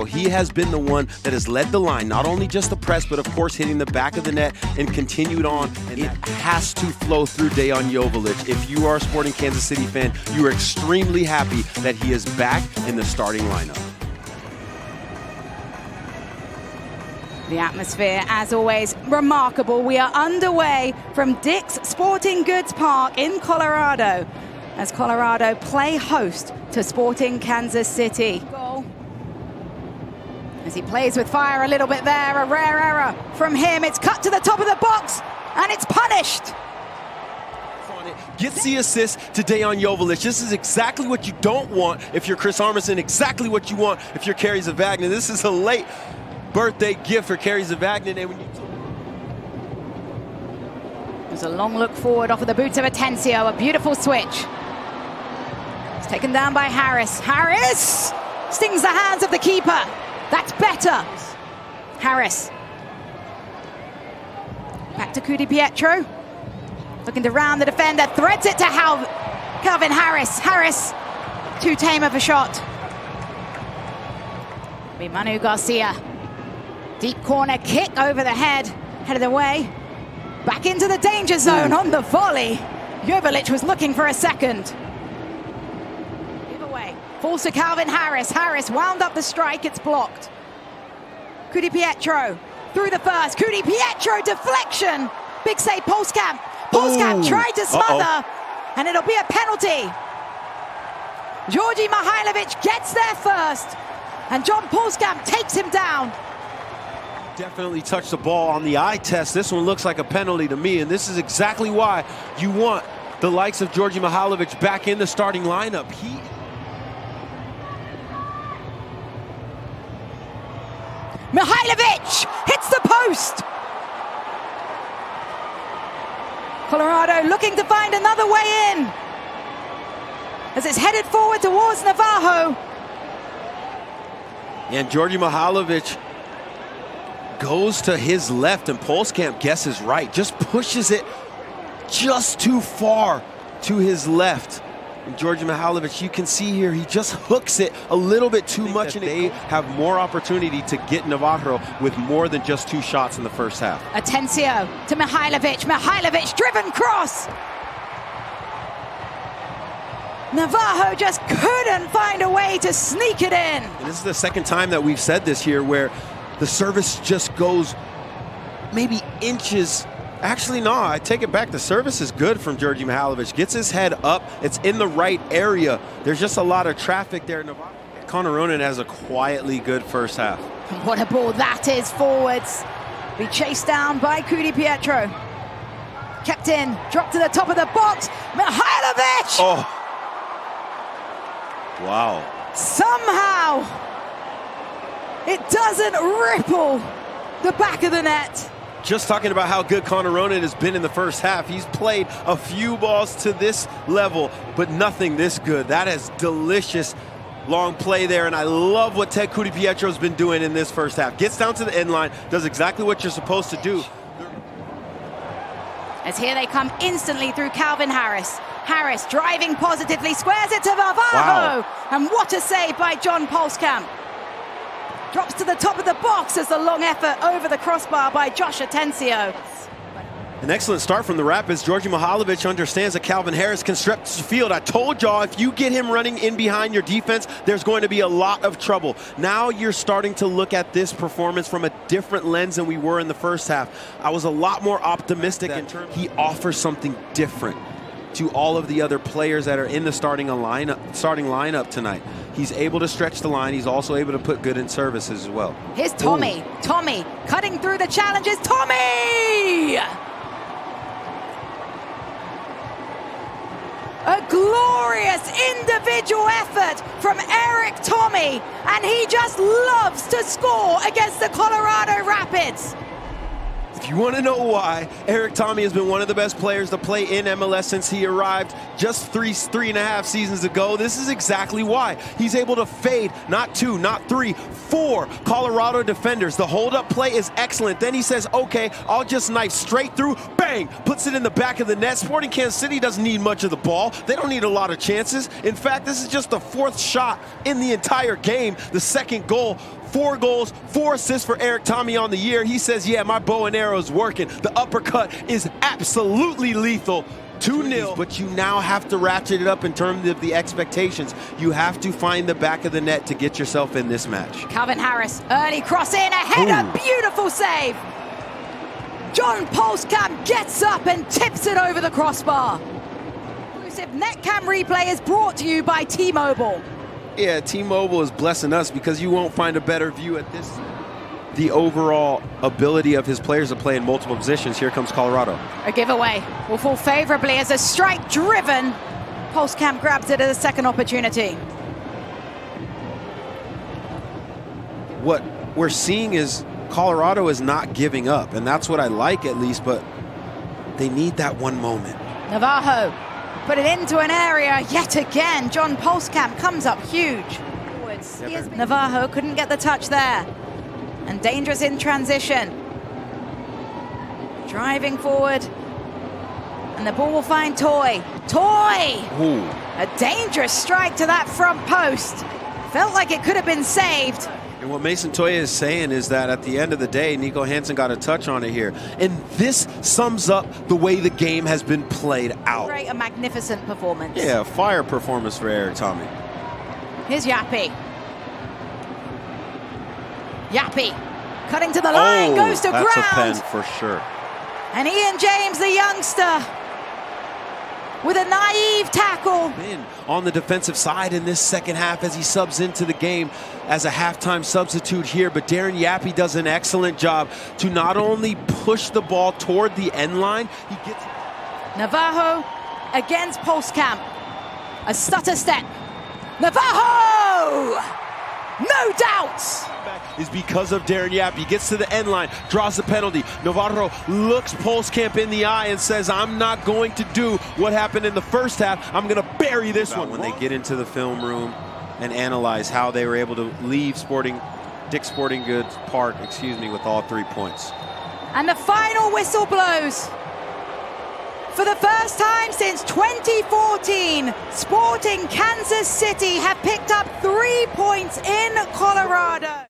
He has been the one that has led the line, not only just the press, but of course hitting the back of the net and continued on. And it has to flow through Dejan Joveljic. If you are a Sporting Kansas City fan, you are extremely happy that he is back in the starting lineup. The atmosphere, as always, remarkable. We are underway from Dick's Sporting Goods Park in Colorado as Colorado play host to Sporting Kansas City. Goal. As he plays with fire a little bit there, a rare error from him. It's cut to the top of the box and it's punished. Gets the assist to Dejan Joveljic. This is exactly what you don't want if you're Chris Armisen, exactly what you want if you're Carey Zavagnin. This is a late birthday gift for Carey Zavagnin. There's a long look forward off of the boots of Atencio, a beautiful switch. It's taken down by Harris. Harris stings the hands of the keeper. That's better. Harris. Back to Cudi Pietro. Looking to round the defender, threads it to Calvin Harris. Harris, too tame of a shot. Be Manu Garcia. Deep corner kick over the head, headed away. Back into the danger zone on the volley. Joveljic was looking for a second. Give away. Falls to Calvin Harris. Harris wound up the strike, it's blocked. Cudi Pietro through the first. Cudi Pietro deflection. Big save, Polskamp. Polskamp tried to smother, and it'll be a penalty. Georgi Mihailovic gets there first, and John Polskamp takes him down. Definitely touched the ball on the eye test. This one looks like a penalty to me, and this is exactly why you want the likes of Georgi Mihailovic back in the starting lineup. Mihailovic hits the post. Colorado looking to find another way in as it's headed forward towards Navarro. And Georgi Mihailovic goes to his left, and Polskamp guesses right. Just pushes it just too far to his left. And Georgi Mihailovic, you can see here, he just hooks it a little bit too much, and they have more opportunity to get Navarro with more than just 2 shots in the first half. Atencio to Mihailovic. Mihailovic driven cross. Navarro just couldn't find a way to sneak it in. And this is the second time that we've said this here, where the service just goes maybe inches. Actually, no, I take it back. The service is good from Georgi Mihailovic. Gets his head up. It's in the right area. There's just a lot of traffic there. Connor Ronan has a quietly good first half. What a ball that is forwards. Be chased down by Cudi Pietro. Kept in, dropped to the top of the box. Mihailovic! Oh. Wow. Somehow, it doesn't ripple the back of the net. Just talking about how good Connor Ronan has been in the first half. He's played a few balls to this level, but nothing this good. That is delicious long play there, and I love what Ted Cudi Pietro's been doing in this first half. Gets down to the end line, does exactly what you're supposed to do. As here they come instantly through Calvin Harris. Harris driving positively, squares it to Navarro. Wow. And what a save by John Polskamp. Drops to the top of the box as the long effort over the crossbar by Josh Atencio. An excellent start from the Rapids. Georgi Mihailovic understands that Calvin Harris can stretch the field. I told y'all, if you get him running in behind your defense, there's going to be a lot of trouble. Now you're starting to look at this performance from a different lens than we were in the first half. I was a lot more optimistic in terms he offers something different to all of the other players that are in the starting lineup tonight. He's able to stretch the line. He's also able to put good in services as well. Here's Thommy. Ooh. Thommy cutting through the challenges. Thommy! A glorious individual effort from Erik Thommy, and he just loves to score against the Colorado Rapids. If you want to know why, Erik Thommy has been one of the best players to play in MLS since he arrived just three and a half seasons ago. This is exactly why. He's able to fade, not 2, not 3, 4 Colorado defenders. The hold-up play is excellent. Then he says, okay, I'll just knife straight through, bang, puts it in the back of the net. Sporting Kansas City doesn't need much of the ball. They don't need a lot of chances. In fact, this is just the 4th shot in the entire game, the 2nd goal 4 goals, 4 assists for Erik Thommy on the year. He says, yeah, my bow and arrow is working. The uppercut is absolutely lethal. 2-0, but you now have to ratchet it up in terms of the expectations. You have to find the back of the net to get yourself in this match. Calvin Harris, early cross in, a header, beautiful save. John Polskamp gets up and tips it over the crossbar. Exclusive NetCam replay is brought to you by T-Mobile. Yeah, T-Mobile is blessing us because you won't find a better view at this. The overall ability of his players to play in multiple positions. Here comes Colorado. A giveaway will fall favorably as a strike driven. Polskamp grabs it at a second opportunity. What we're seeing is Colorado is not giving up, and that's what I like at least, but they need that one moment. Navarro put it into an area yet again. John Polskamp comes up huge. Navarro couldn't get the touch there. And dangerous in transition. Driving forward. And the ball will find Toy. Toy! Ooh. A dangerous strike to that front post. Felt like it could have been saved. And what Mason Toye is saying is that at the end of the day, Nico Hansen got a touch on it here. And this sums up the way the game has been played out. A magnificent performance. Yeah, fire performance for Erik Thommy. Here's Yappy. Yappy cutting to the line, goes to that's ground. That's a pen for sure. And Ian James, the youngster, with a naive tackle. On the defensive side in this second half as he subs into the game as a halftime substitute here. But Darren Yappy does an excellent job to not only push the ball toward the end line, he gets... Navarro against Polskamp. A stutter step. Navarro! No doubts! Is because of Darren Yappy. Gets to the end line, draws the penalty. Navarro looks Polskamp in the eye and says, I'm not going to do what happened in the first half. I'm going to bury this one. When they get into the film room and analyze how they were able to leave Dick's Sporting Goods Park, with all 3 points. And the final whistle blows. For the first time since 2014, Sporting Kansas City have picked up 3 points in Colorado.